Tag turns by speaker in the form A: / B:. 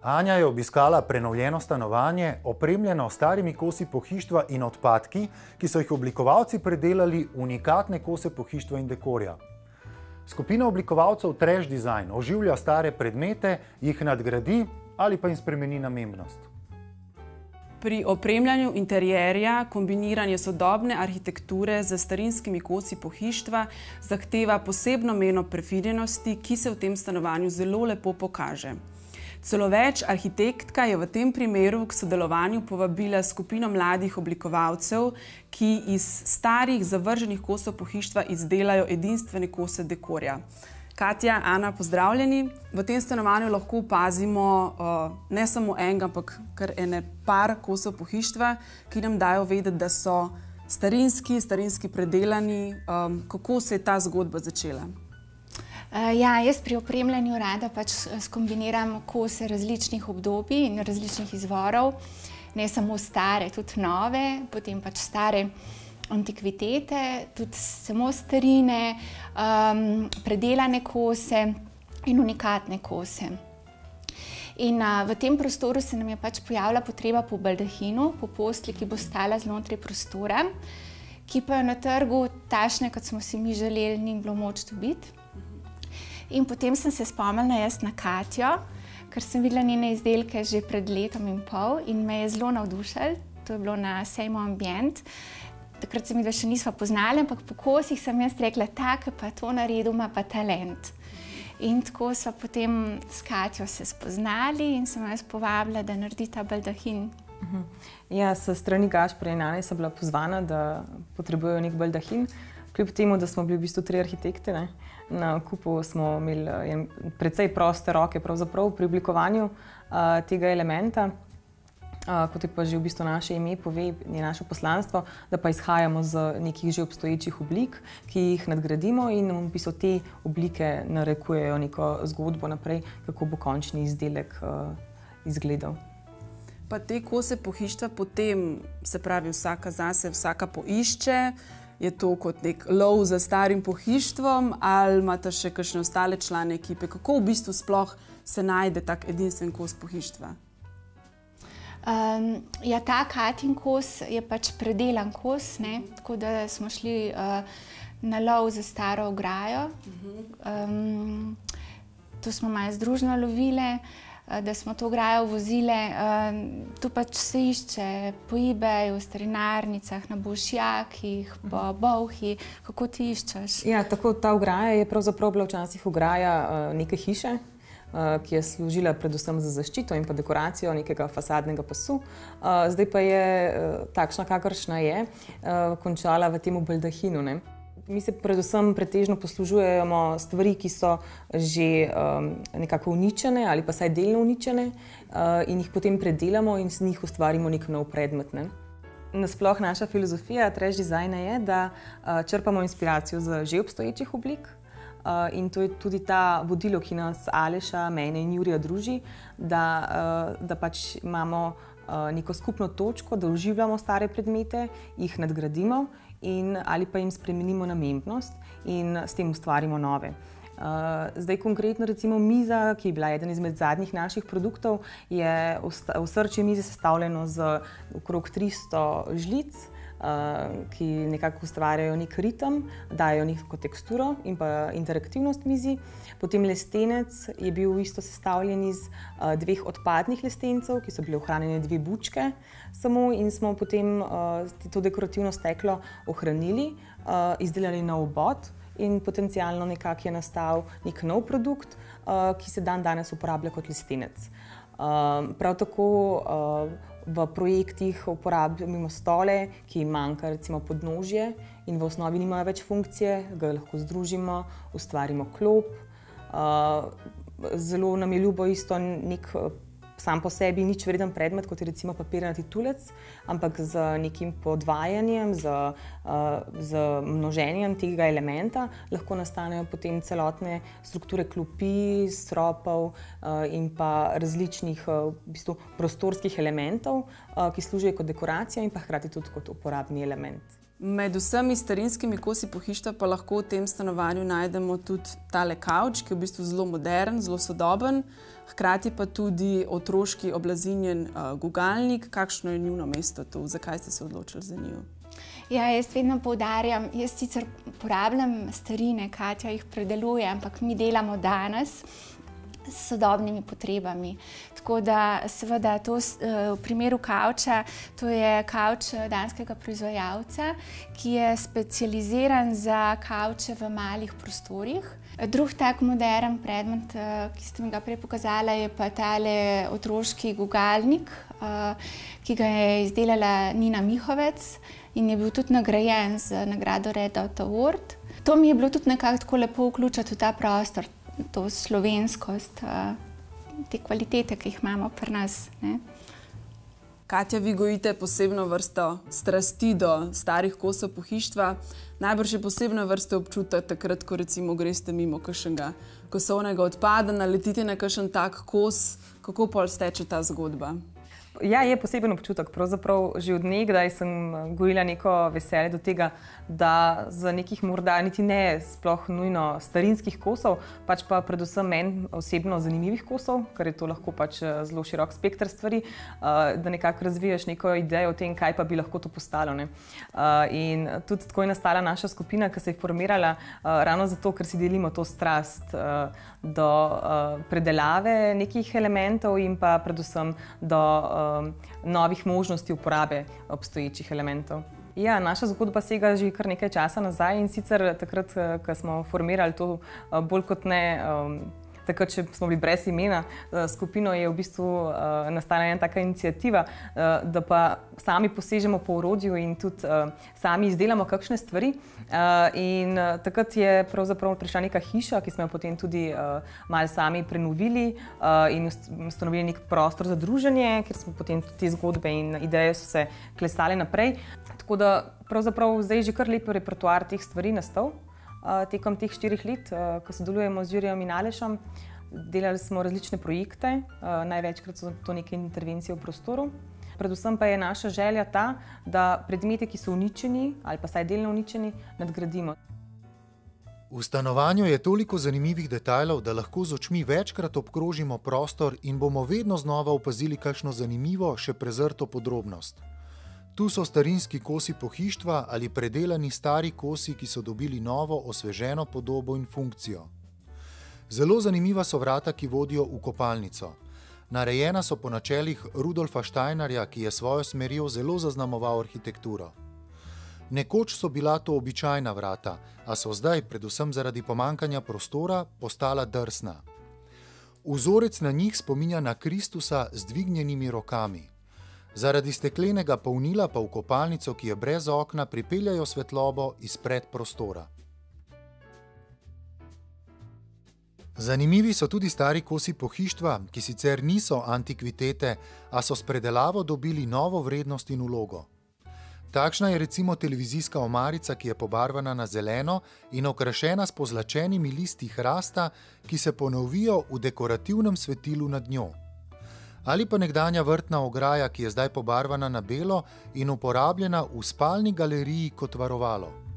A: Anja je obiskala prenovljeno stanovanje, opremljeno s starimi kosi pohištva in odpadki, ki so jih oblikovalci predelali v unikatne kose pohištva in dekorja. Skupina oblikovalcev Trash Design oživlja stare predmete, jih nadgradi ali pa jim spremeni namembnost.
B: Pri opremljanju interierja kombiniranje sodobne arhitekture z starinskimi kosi pohištva zahteva posebno mero prefinjenosti, ki se v tem stanovanju zelo lepo pokaže. Celo več, arhitektka je v tem primeru k sodelovanju povabila skupino mladih oblikovalcev, ki iz starih zavrženih kosov pohištva izdelajo edinstvene kose dekorja. Katja, Ana, pozdravljeni. V tem stanovanju lahko opazimo ne samo enega, ampak kar ene par kosov pohištva, ki nam dajo vedeti, da so starinski predelani. Kako se je ta zgodba začela?
C: Ja, jaz pri opremljanju rada pač skombiniram kose različnih obdobij in različnih izvorov. Ne samo stare, tudi nove, potem pač stare antikvitete, tudi samo starine, predelane kose in unikatne kose. In v tem prostoru se nam je pač pojavila potreba po baldahinu, po postelji, ki bo stala znotraj prostora, ki pa jo na trgu takšne, kot smo si mi želeli, ni bilo moč dobiti. In potem sem se spomnila jaz na Katjo, ker sem videla njene izdelke že pred letom in pol in me je zelo navdušilo. To je bilo na sejmu Ambient. Takrat se midva še nisva poznali, ampak po kosih sem jaz rekla, tak pa to naredil, ima pa talent. In tako sva potem s Katjo se spoznali in sem jaz povabila, da naredi ta baldahin.
D: Ja, s strani Gašperja in Ane sem bila pozvana, da potrebujejo nek baldahin. Kljub temu, da smo bili v bistvu 3 arhitekte, na kupu smo imeli precej proste roke pravzaprav pri oblikovanju tega elementa. Kot je pa že v bistvu naše ime pove, je naše poslanstvo, da pa izhajamo z nekih že obstoječih oblik, ki jih nadgradimo in v bistvu te oblike narekujejo neko zgodbo naprej, kako bo končni izdelek izgledal.
B: Pa te kose pohištva potem, se pravi vsaka zase, vsaka poišče, je to kot nek lov za starim pohištvom ali imate še kakšne ostale člane ekipe? Kako v bistvu sploh se najde tak edinstven kos pohištva?
C: Ja, ta Katin kos je pač predelan kos, tako da smo šli na lov za staro ograjo. To smo malo združno lovile, da smo to ograjo vozile. Tu pač se išče po eBayu, v starinarnicah, na Bolšjakih, po Bolhi. Kako ti iščeš?
D: Ja, tako ta ograja je pravzaprav bila včasih ograja neke hiše, ki je služila predvsem za zaščito in pa dekoracijo nekega fasadnega pasu. Zdaj pa je takšna, kakršna je, končala v tem baldahinu. Mi se predvsem pretežno poslužujemo stvari, ki so že nekako uničene ali pa saj delno uničene in jih potem predelamo in z njih ustvarimo nek nov predmet. Nasploh naša filozofija Trash Designa je, da črpamo inspiracijo z že obstoječih oblik in to je tudi ta vodilo, ki nas Aleša, mene in Jurija druži, da pač imamo neko skupno točko, da oživljamo stare predmete, jih nadgradimo ali pa jim spremenimo namembnost in s tem ustvarimo nove. Zdaj konkretno recimo miza, ki je bila eden izmed zadnjih naših produktov, je osrčje mize sestavljeno z okrog 300 žlic, ki nekako ustvarjajo nek ritem, dajo neko teksturo in pa interaktivnost mizi. Potem lestenec je bil isto sestavljen iz 2 odpadnih lestencev, ki so bile ohranjene 2 bučke samo in smo potem to dekorativno steklo ohranili, izdelali nov obod in potencialno nekako je nastal nek nov produkt, ki se danes uporablja kot lestenec. Prav tako v projektih uporabljamo stole, ki jim manjka recimo podnožje in v osnovi nimajo več funkcije, ga lahko združimo, ustvarimo klop. Zelo nam je ljubo isto nek sam po sebi nič vreden predmet, kot je recimo papirnati tulec, ampak z nekim podvajanjem, z množenjem tega elementa lahko nastanejo potem celotne strukture klopi, stropov in pa različnih v bistvu prostorskih elementov, ki služijo kot dekoracija in pa hkrati tudi kot uporabni element.
B: Med vsemi starinskimi kosi pohištva pa lahko v tem stanovanju najdemo tudi tale kavč, ki je v bistvu zelo modern, zelo sodoben, hkrati pa tudi otroški oblazinjen gugalnik. Kakšno je njuno mesto tu? Zakaj ste se odločili za njiju?
C: Ja, jaz vedno poudarjam, jaz sicer uporabljam starine, Katja jih predeluje, ampak mi delamo danes s sodobnimi potrebami. Tako da seveda to v primeru kavča, to je kavč danskega proizvajalca, ki je specializiran za kavče v malih prostorih. Drug tak modern predmet, ki ste mi ga prej pokazala, je pa tale otroški gugalnik, ki ga je izdelala Nina Mihovec in je bil tudi nagrajen z nagrado Red Dot Award. To mi je bilo tudi nekako tako lepo vključiti v ta prostor, to slovenskost, te kvalitete, ki jih imamo pri nas.
B: Katja, vi gojite posebno vrsto strasti do starih kosov pohištva. Najbrž je posebno vrste občutek takrat, ko recimo greste mimo kakšnega kosovnega odpada, naletite na kakšen tak kos. Kako pol steče ta zgodba?
D: Ja, je poseben občutek. Pravzaprav že od nekdaj sem gojila neko veselje do tega, da za nekih morda niti ne sploh nujno starinskih kosov, pač pa predvsem meni osebno zanimivih kosov, ker je to lahko pač zelo širok spekter stvari, da nekako razviješ neko idejo o tem, kaj pa bi lahko to postalo. In tudi tako je nastala naša skupina, ki se je formirala ravno zato, ker si delimo to strast do predelave nekih elementov in pa predvsem do novih možnosti uporabe obstoječih elementov. Ja, naša zgodba sega že kar nekaj časa nazaj in sicer takrat, ko smo formirali to bolj kot ne, takrat, če smo bili brez imena skupino, je v bistvu nastala ena taka iniciativa, da pa sami posežemo po orodju in tudi sami izdelamo kakšne stvari. In takrat je pravzaprav prišla neka hiša, ki smo jo potem tudi malo sami prenovili in ustanovili nek prostor za druženje, kjer smo potem tudi te zgodbe in ideje so se klesale naprej. Tako da pravzaprav zdaj že kar lep repertoar teh stvari nastal. Tekom teh 4 let, ko sodelujemo z Jurijem in Alešem, delali smo različne projekte, največkrat so to neke intervencije v prostoru. Predvsem pa je naša želja ta, da predmete, ki so uničeni ali pa saj delno uničeni, nadgradimo.
A: V stanovanju je toliko zanimivih detajlov, da lahko z očmi večkrat obkrožimo prostor in bomo vedno znova opazili kakšno zanimivo, še prezrto podrobnost. Tu so starinski kosi pohištva ali predelani stari kosi, ki so dobili novo, osveženo podobo in funkcijo. Zelo zanimiva so vrata, ki vodijo v kopalnico. Narejena so po načelih Rudolfa Steinerja, ki je svojo smerjo zelo zaznamoval arhitekturo. Nekoč so bila to običajna vrata, a so zdaj, predvsem zaradi pomankanja prostora, postala drsna. Vzorec na njih spominja na Kristusa z dvignjenimi rokami. Zaradi steklenega polnila pa v kopalnico, ki je brez okna, pripeljajo svetlobo izpred prostora. Zanimivi so tudi stari kosi pohištva, ki sicer niso antikvitete, a so s predelavo dobili novo vrednost in vlogo. Takšna je recimo televizijska omarica, ki je pobarvana na zeleno in okrašena s pozlačenimi listi hrasta, ki se ponovijo v dekorativnem svetilu nad njo. Ali pa nekdanja vrtna ograja, ki je zdaj pobarvana na belo in uporabljena v spalni galeriji kot varovalo.